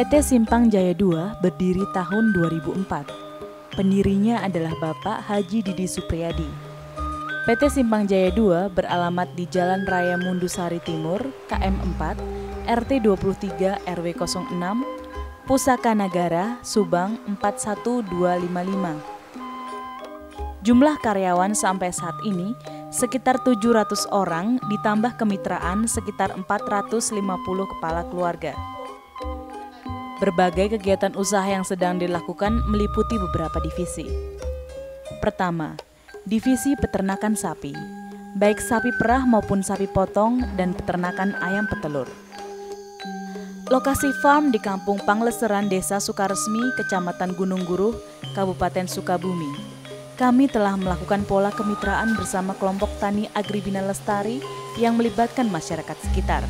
PT Simpang Jaya II berdiri tahun 2004. Pendirinya adalah Bapak Haji Didi Supriyadi. PT Simpang Jaya II beralamat di Jalan Raya Mundusari Timur, KM 4, RT 23 RW 06, Pusaka Nagara, Subang 41255. Jumlah karyawan sampai saat ini sekitar 700 orang ditambah kemitraan sekitar 450 kepala keluarga. Berbagai kegiatan usaha yang sedang dilakukan meliputi beberapa divisi. Pertama, divisi peternakan sapi, baik sapi perah maupun sapi potong dan peternakan ayam petelur. Lokasi farm di Kampung Pangleseran, Desa Sukaresmi, Kecamatan Gunung Guruh, Kabupaten Sukabumi. Kami telah melakukan pola kemitraan bersama kelompok tani Agribina Lestari yang melibatkan masyarakat sekitar.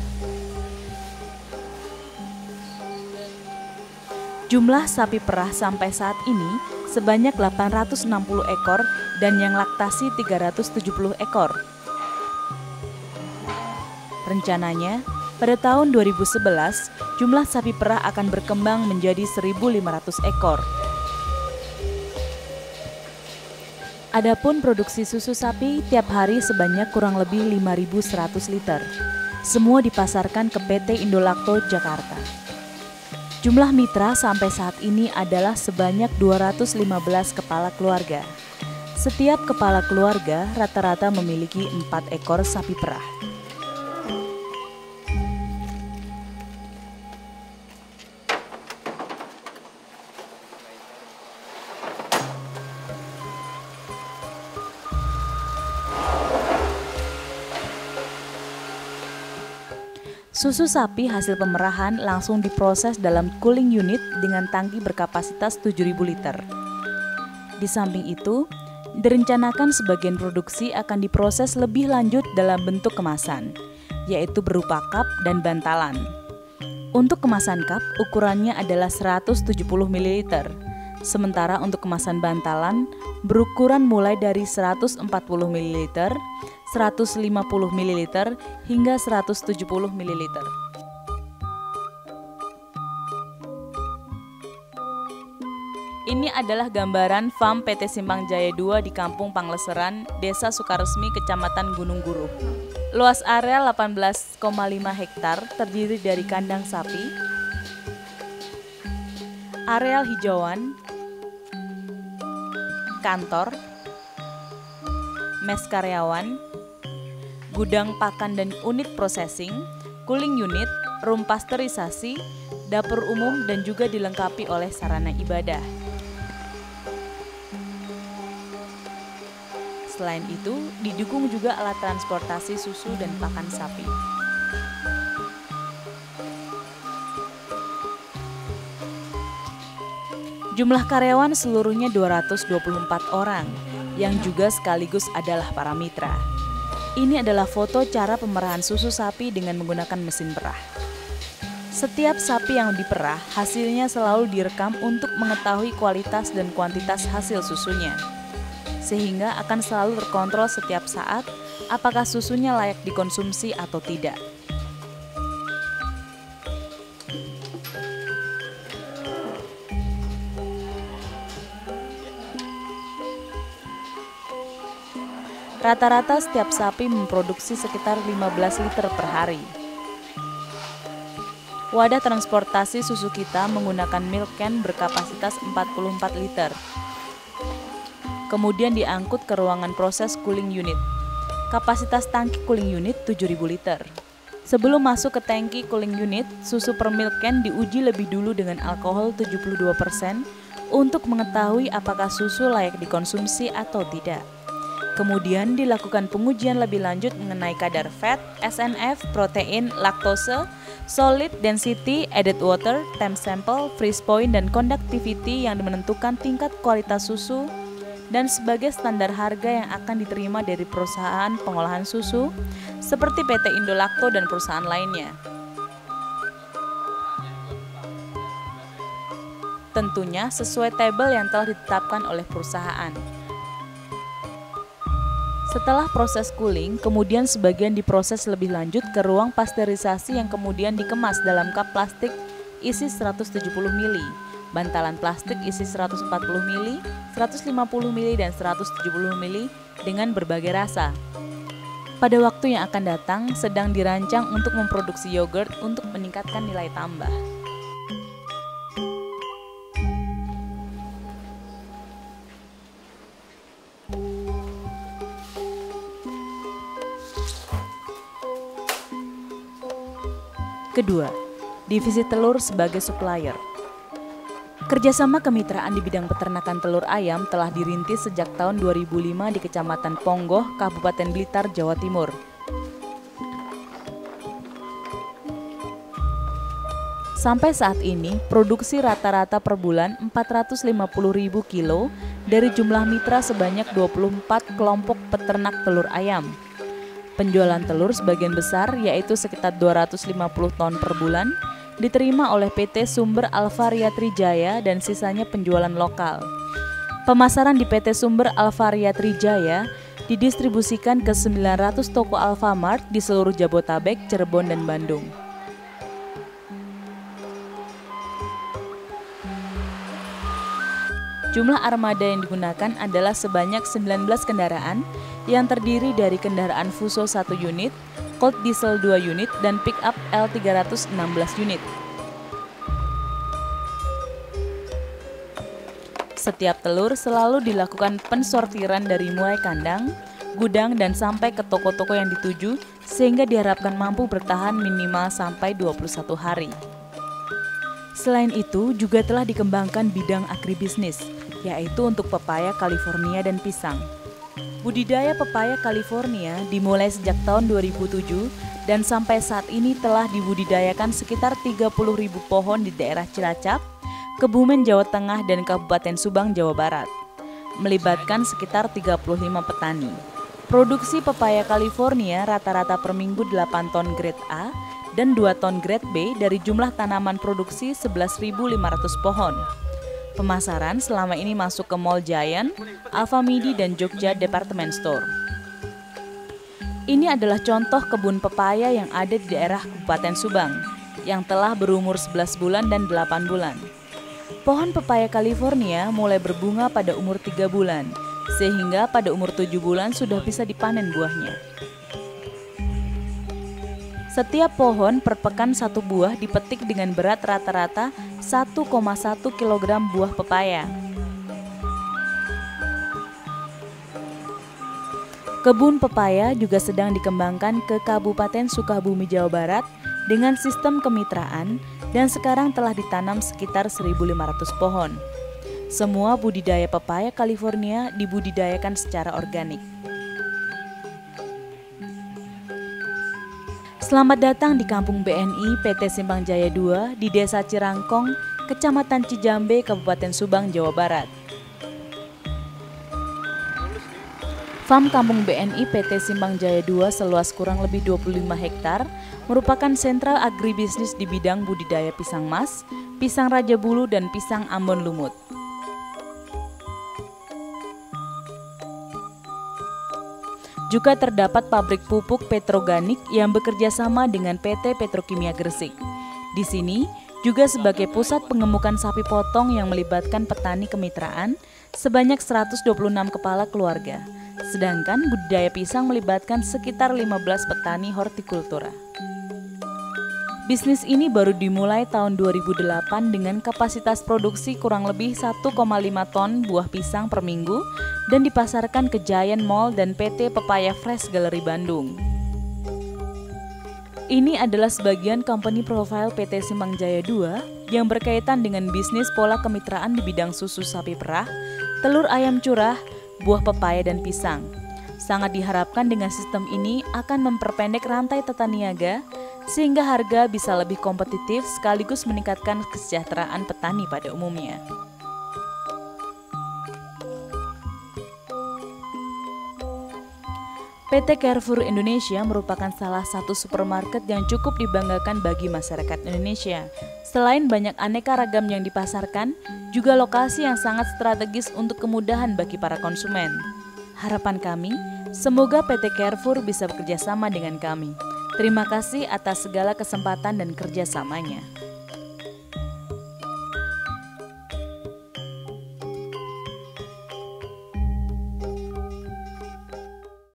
Jumlah sapi perah sampai saat ini sebanyak 860 ekor dan yang laktasi 370 ekor. Rencananya, pada tahun 2011, jumlah sapi perah akan berkembang menjadi 1.500 ekor. Adapun produksi susu sapi tiap hari sebanyak kurang lebih 5.100 liter. Semua dipasarkan ke PT Indolakto Jakarta. Jumlah mitra sampai saat ini adalah sebanyak 215 kepala keluarga. Setiap kepala keluarga rata-rata memiliki 4 ekor sapi perah. Susu sapi hasil pemerahan langsung diproses dalam cooling unit dengan tangki berkapasitas 7.000 liter. Di samping itu, direncanakan sebagian produksi akan diproses lebih lanjut dalam bentuk kemasan, yaitu berupa cup dan bantalan. Untuk kemasan cup, ukurannya adalah 170 ml, sementara untuk kemasan bantalan berukuran mulai dari 140 ml, 150 ml hingga 170 ml. Ini adalah gambaran farm PT Simpang Jaya II di Kampung Pangleseran, Desa Sukaresmi, Kecamatan Gunung Guruh. Luas area 18,5 hektar terdiri dari kandang sapi, areal hijauan, kantor, mes karyawan, gudang pakan dan unit processing, cooling unit, room pasteurisasi, dapur umum dan juga dilengkapi oleh sarana ibadah. Selain itu, didukung juga alat transportasi susu dan pakan sapi. Jumlah karyawan seluruhnya 224 orang, yang juga sekaligus adalah para mitra. Ini adalah foto cara pemerahan susu sapi dengan menggunakan mesin perah. Setiap sapi yang diperah, hasilnya selalu direkam untuk mengetahui kualitas dan kuantitas hasil susunya. Sehingga akan selalu terkontrol setiap saat apakah susunya layak dikonsumsi atau tidak. Rata-rata setiap sapi memproduksi sekitar 15 liter per hari. Wadah transportasi susu kita menggunakan milk can berkapasitas 44 liter. Kemudian diangkut ke ruangan proses cooling unit. Kapasitas tangki cooling unit 7.000 liter. Sebelum masuk ke tangki cooling unit, susu per milk can diuji lebih dulu dengan alkohol 72% untuk mengetahui apakah susu layak dikonsumsi atau tidak. Kemudian dilakukan pengujian lebih lanjut mengenai kadar fat, SNF, protein, laktose, solid density, added water, temp sample, freeze point, dan conductivity yang menentukan tingkat kualitas susu dan sebagai standar harga yang akan diterima dari perusahaan pengolahan susu seperti PT Indolakto dan perusahaan lainnya. Tentunya sesuai tabel yang telah ditetapkan oleh perusahaan. Setelah proses cooling, kemudian sebagian diproses lebih lanjut ke ruang pasteurisasi yang kemudian dikemas dalam cup plastik isi 170 ml, bantalan plastik isi 140 ml, 150 ml, dan 170 ml dengan berbagai rasa. Pada waktu yang akan datang, sedang dirancang untuk memproduksi yogurt untuk meningkatkan nilai tambah. Kedua, divisi telur sebagai supplier. Kerjasama kemitraan di bidang peternakan telur ayam telah dirintis sejak tahun 2005 di Kecamatan Ponggoh, Kabupaten Blitar, Jawa Timur. Sampai saat ini, produksi rata-rata per bulan 450.000 kilo dari jumlah mitra sebanyak 24 kelompok peternak telur ayam. Penjualan telur sebagian besar, yaitu sekitar 250 ton per bulan, diterima oleh PT Sumber Alvaria Trijaya dan sisanya penjualan lokal. Pemasaran di PT Sumber Alvaria Trijaya didistribusikan ke 900 toko Alfamart di seluruh Jabotabek, Cirebon, dan Bandung. Jumlah armada yang digunakan adalah sebanyak 19 kendaraan yang terdiri dari kendaraan Fuso 1 unit, Colt Diesel 2 unit, dan pick-up L316 unit. Setiap telur selalu dilakukan pensortiran dari mulai kandang, gudang, dan sampai ke toko-toko yang dituju sehingga diharapkan mampu bertahan minimal sampai 21 hari. Selain itu, juga telah dikembangkan bidang agribisnis, yaitu untuk pepaya California dan pisang. Budidaya pepaya California dimulai sejak tahun 2007 dan sampai saat ini telah dibudidayakan sekitar 30.000 pohon di daerah Cilacap, Kebumen, Jawa Tengah, dan Kabupaten Subang, Jawa Barat, melibatkan sekitar 35 petani. Produksi pepaya California rata-rata per minggu 8 ton grade A dan 2 ton grade B dari jumlah tanaman produksi 11.500 pohon. Pemasaran selama ini masuk ke Mall Giant, Alfamidi, dan Jogja Department Store. Ini adalah contoh kebun pepaya yang ada di daerah Kabupaten Subang, yang telah berumur 11 bulan dan 8 bulan. Pohon pepaya California mulai berbunga pada umur 3 bulan, sehingga pada umur 7 bulan sudah bisa dipanen buahnya. Setiap pohon per pekan 1 buah dipetik dengan berat rata-rata 1,1 kg buah pepaya. Kebun pepaya juga sedang dikembangkan ke Kabupaten Sukabumi, Jawa Barat dengan sistem kemitraan dan sekarang telah ditanam sekitar 1.500 pohon. Semua budidaya pepaya California dibudidayakan secara organik. Selamat datang di Kampung BNI PT Simpang Jaya 2 di Desa Cirangkong, Kecamatan Cijambe, Kabupaten Subang, Jawa Barat. Farm Kampung BNI PT Simpang Jaya 2 seluas kurang lebih 25 hektar merupakan sentral agribisnis di bidang budidaya pisang mas, pisang Raja Bulu, dan pisang Ambon Lumut. Juga terdapat pabrik pupuk Petroganik yang bekerja sama dengan PT Petrokimia Gresik. Di sini juga sebagai pusat pengemukan sapi potong yang melibatkan petani kemitraan sebanyak 126 kepala keluarga. Sedangkan budidaya pisang melibatkan sekitar 15 petani hortikultura. Bisnis ini baru dimulai tahun 2008 dengan kapasitas produksi kurang lebih 1,5 ton buah pisang per minggu dan dipasarkan ke Giant Mall dan PT Pepaya Fresh Gallery Bandung. Ini adalah sebagian company profile PT Simpang Jaya 2 yang berkaitan dengan bisnis pola kemitraan di bidang susu sapi perah, telur ayam curah, buah pepaya, dan pisang. Sangat diharapkan dengan sistem ini akan memperpendek rantai tata niaga sehingga harga bisa lebih kompetitif sekaligus meningkatkan kesejahteraan petani pada umumnya. PT Carrefour Indonesia merupakan salah satu supermarket yang cukup dibanggakan bagi masyarakat Indonesia. Selain banyak aneka ragam yang dipasarkan, juga lokasi yang sangat strategis untuk kemudahan bagi para konsumen. Harapan kami, semoga PT Carrefour bisa bekerja sama dengan kami. Terima kasih atas segala kesempatan dan kerjasamanya.